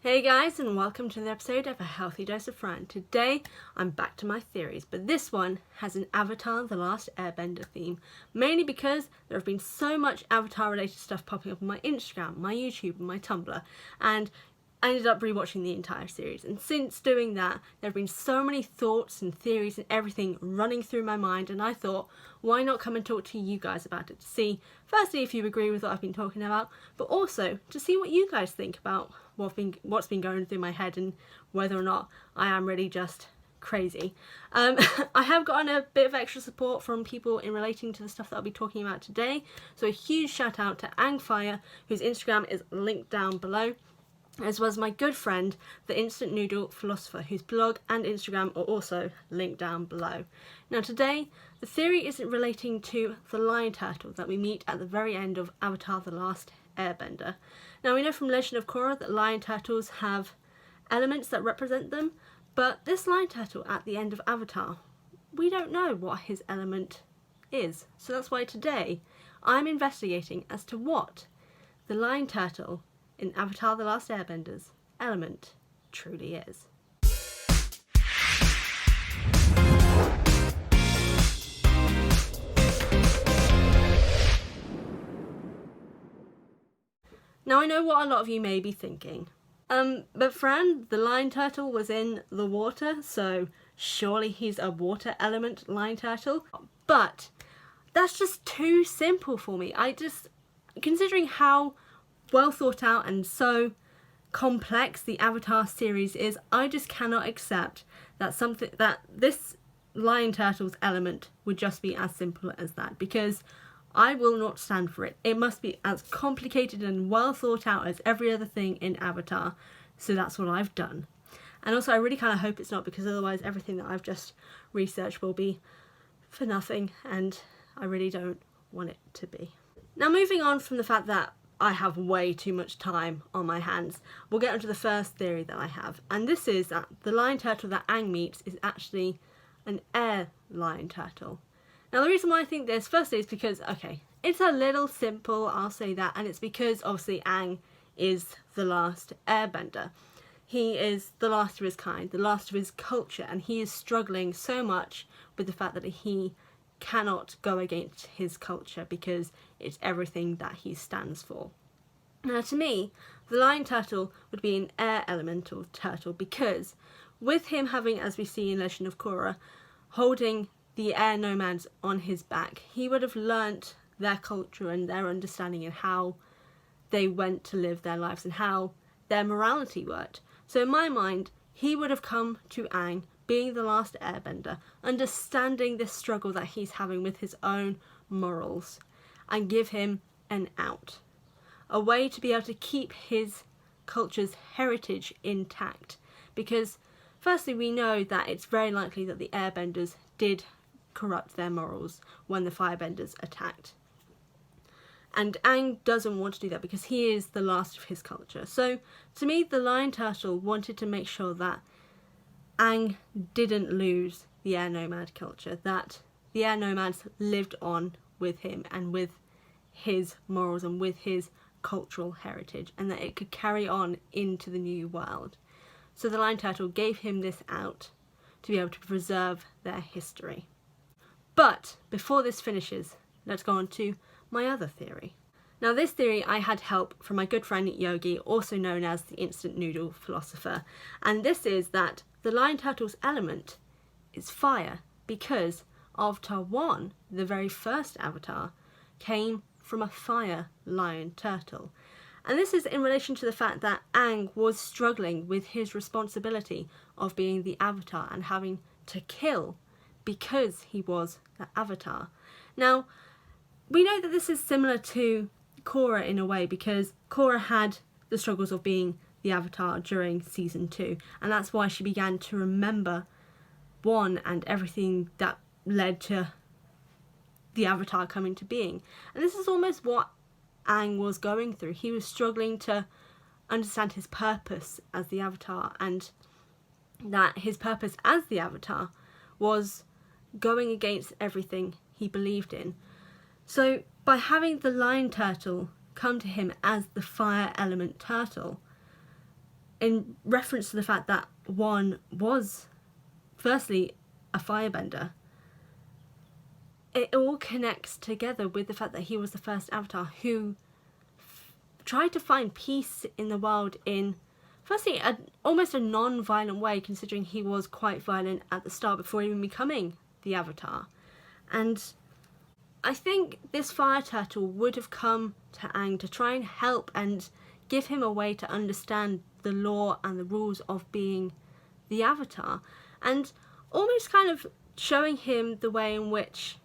Hey guys, and welcome to the episode of A Healthy Dose of Fran. Today I'm back to my theories, but this one has an Avatar The Last Airbender theme, mainly because there have been so much Avatar related stuff popping up on my Instagram, my YouTube and my Tumblr, and I ended up rewatching the entire series, and since doing that there have been so many thoughts and theories and everything running through my mind, and I thought, why not come and talk to you guys about it to see, firstly, if you agree with what I've been talking about, but also to see what you guys think about what's been going through my head and whether or not I am really just crazy. I have gotten a bit of extra support from people in relating to the stuff that I'll be talking about today, so a huge shout out to Angfire, whose Instagram is linked down below, as well as my good friend, the Instant Noodle Philosopher, whose blog and Instagram are also linked down below. Now today, the theory isn't relating to the lion turtle that we meet at the very end of Avatar The Last Airbender. Now we know from Legend of Korra that lion turtles have elements that represent them, but this lion turtle at the end of Avatar, we don't know what his element is. So that's why today I'm investigating as to what the lion turtle in Avatar The Last Airbender's element truly is. Now I know what a lot of you may be thinking. But Fran, the lion turtle was in the water, so surely he's a water element lion turtle. But that's just too simple for me. Considering how well thought out and so complex the Avatar series is, I just cannot accept that this lion turtle's element would just be as simple as that, because I will not stand for it. It must be as complicated and well thought out as every other thing in Avatar, so that's what I've done. And also I really kind of hope it's not, because otherwise everything that I've just researched will be for nothing, and I really don't want it to be. Now moving on from the fact that I have way too much time on my hands, we'll get onto the first theory that I have, and this is that the lion turtle that Aang meets is actually an air lion turtle. Now the reason why I think this, firstly, is because, okay, it's a little simple, I'll say that, and it's because obviously Aang is the last airbender. He is the last of his kind, the last of his culture, and he is struggling so much with the fact that he cannot go against his culture because it's everything that he stands for. Now to me, the lion turtle would be an air elemental turtle, because with him having, as we see in Legend of Korra, holding the air nomads on his back, he would have learnt their culture and their understanding and how they went to live their lives and how their morality worked. So in my mind, he would have come to Aang, being the last airbender, understanding this struggle that he's having with his own morals, and give him an out. A way to be able to keep his culture's heritage intact. Because firstly, we know that it's very likely that the airbenders did corrupt their morals when the firebenders attacked. And Aang doesn't want to do that because he is the last of his culture. So to me, the lion turtle wanted to make sure that Aang didn't lose the air nomad culture, that the air nomads lived on with him and with his morals and with his cultural heritage, and that it could carry on into the new world. So the lion turtle gave him this out to be able to preserve their history. But before this finishes, let's go on to my other theory. Now this theory I had help from my good friend Yogi, also known as the Instant Noodle Philosopher, and this is that the lion turtle's element is fire, because Avatar 1, the very first Avatar, came from a fire lion turtle. And this is in relation to the fact that Aang was struggling with his responsibility of being the Avatar and having to kill because he was the Avatar. Now, we know that this is similar to Korra in a way, because Korra had the struggles of being the Avatar during season 2, and that's why she began to remember 1 and everything that led to the Avatar coming to being. And this is almost what Aang was going through. He was struggling to understand his purpose as the Avatar, and that his purpose as the Avatar was going against everything he believed in. So by having the lion turtle come to him as the fire element turtle, in reference to the fact that one was firstly a firebender, it all connects together with the fact that he was the first Avatar who tried to find peace in the world in, firstly, almost a non-violent way, considering he was quite violent at the start before even becoming the Avatar. And I think this fire turtle would have come to Aang to try and help and give him a way to understand the law and the rules of being the Avatar, and almost kind of showing him the way in which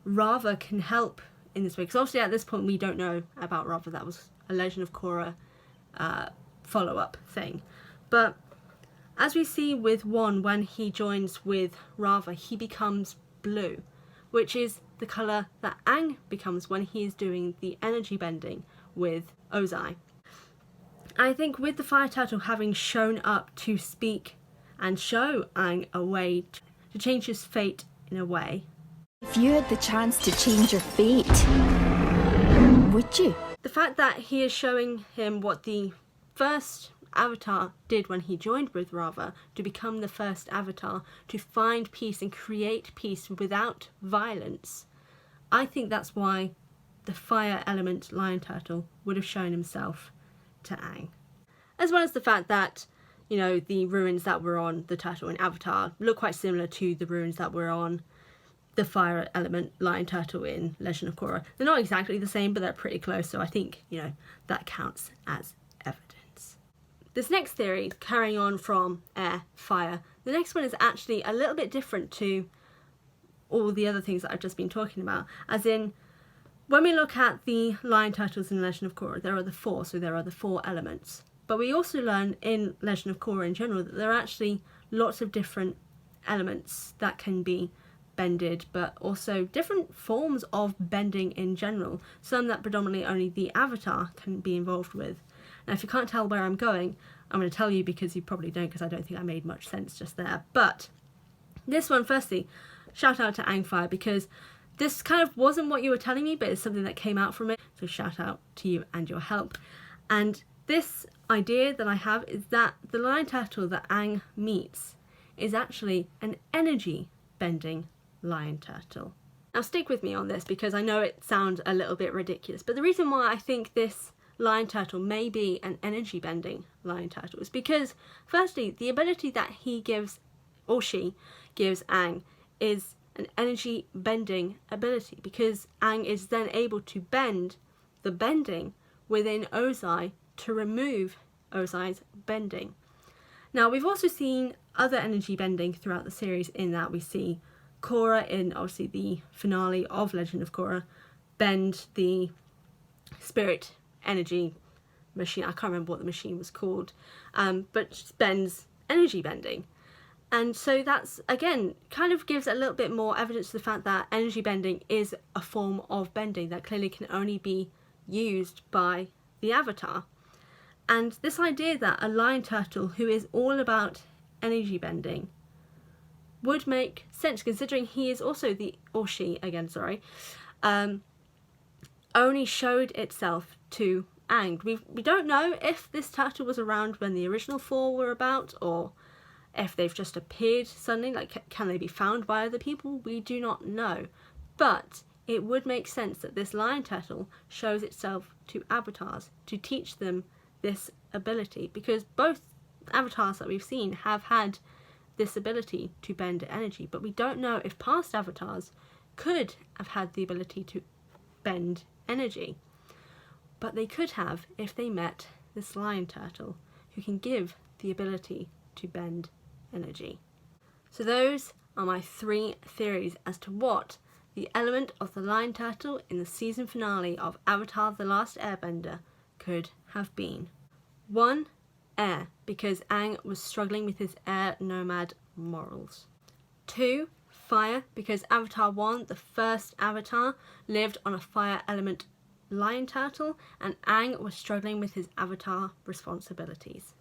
Rava can help in this way, because obviously at this point we don't know about Rava. That was a Legend of Korra follow-up thing. But as we see with Wan, when he joins with Rava, he becomes blue, which is the colour that Aang becomes when he is doing the energy bending with Ozai. I think with the fire turtle having shown up to speak and show Aang a way to change his fate in a way. If you had the chance to change your fate, would you? The fact that he is showing him what the first Avatar did when he joined with Rava, to become the first Avatar, to find peace and create peace without violence. I think that's why the fire element lion turtle would have shown himself to Aang. As well as the fact that, you know, the ruins that were on the turtle in Avatar look quite similar to the ruins that were on the fire element lion turtle in Legend of Korra. They're not exactly the same, but they're pretty close, so I think, you know, that counts as evidence. This next theory, carrying on from air, fire, the next one is actually a little bit different to all the other things that I've just been talking about. As in, when we look at the lion turtles in Legend of Korra, there are the four, so there are the four elements. But we also learn in Legend of Korra in general that there are actually lots of different elements that can be bended, but also different forms of bending in general. Some that predominantly only the Avatar can be involved with. Now, if you can't tell where I'm going, I'm going to tell you, because you probably don't, because I don't think I made much sense just there. But this one, firstly, shout out to Aang Fire, because this kind of wasn't what you were telling me, but it's something that came out from it. So shout out to you and your help. And this idea that I have is that the lion turtle that Aang meets is actually an energy bending lion turtle. Now stick with me on this, because I know it sounds a little bit ridiculous, but the reason why I think this lion turtle may be an energy bending lion turtle is because, firstly, the ability that he gives, or she gives Aang, is an energy bending ability, because Aang is then able to bend the bending within Ozai to remove Ozai's bending. Now, we've also seen other energy bending throughout the series, in that we see Korra, in obviously the finale of Legend of Korra, bend the spirit energy machine. I can't remember what the machine was called, but bends energy bending. And so that's, again, kind of gives a little bit more evidence to the fact that energy bending is a form of bending that clearly can only be used by the Avatar. And this idea that a lion turtle who is all about energy bending would make sense, considering he is also or she, again, sorry, only showed itself to Aang. We don't know if this turtle was around when the original four were about, or if they've just appeared suddenly, like can they be found by other people? We do not know. But it would make sense that this lion turtle shows itself to avatars to teach them this ability, because both avatars that we've seen have had this ability to bend energy, but we don't know if past avatars could have had the ability to bend energy. But they could have if they met this lion turtle who can give the ability to bend energy. So those are my three theories as to what the element of the lion turtle in the season finale of Avatar: The Last Airbender could have been. 1. Air, because Aang was struggling with his air nomad morals. 2. Fire, because Avatar 1, the first Avatar, lived on a fire element lion turtle, and Aang was struggling with his Avatar responsibilities.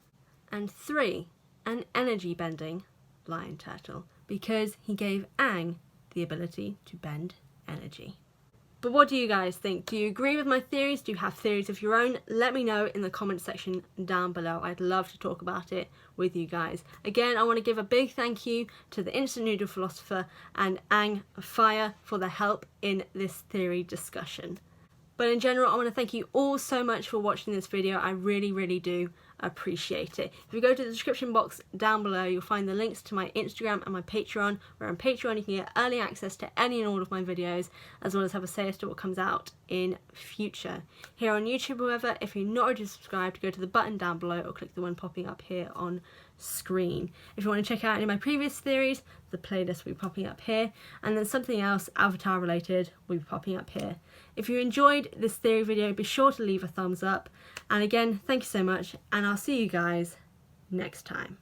And 3. An energy bending lion turtle, because he gave Aang the ability to bend energy. But what do you guys think? Do you agree with my theories? Do you have theories of your own? Let me know in the comment section down below. I'd love to talk about it with you guys. Again, I want to give a big thank you to the Instant Noodle Philosopher and Ang Fire for their help in this theory discussion. But in general, I want to thank you all so much for watching this video. I really, really do appreciate it. If you go to the description box down below, you'll find the links to my Instagram and my Patreon, where on Patreon you can get early access to any and all of my videos, as well as have a say as to what comes out in future. Here on YouTube, however, if you're not already subscribed, go to the button down below or click the one popping up here on screen. If you want to check out any of my previous theories, the playlist will be popping up here, and then something else Avatar related will be popping up here. If you enjoyed this theory video, be sure to leave a thumbs up, and again, thank you so much, and I'll see you guys next time.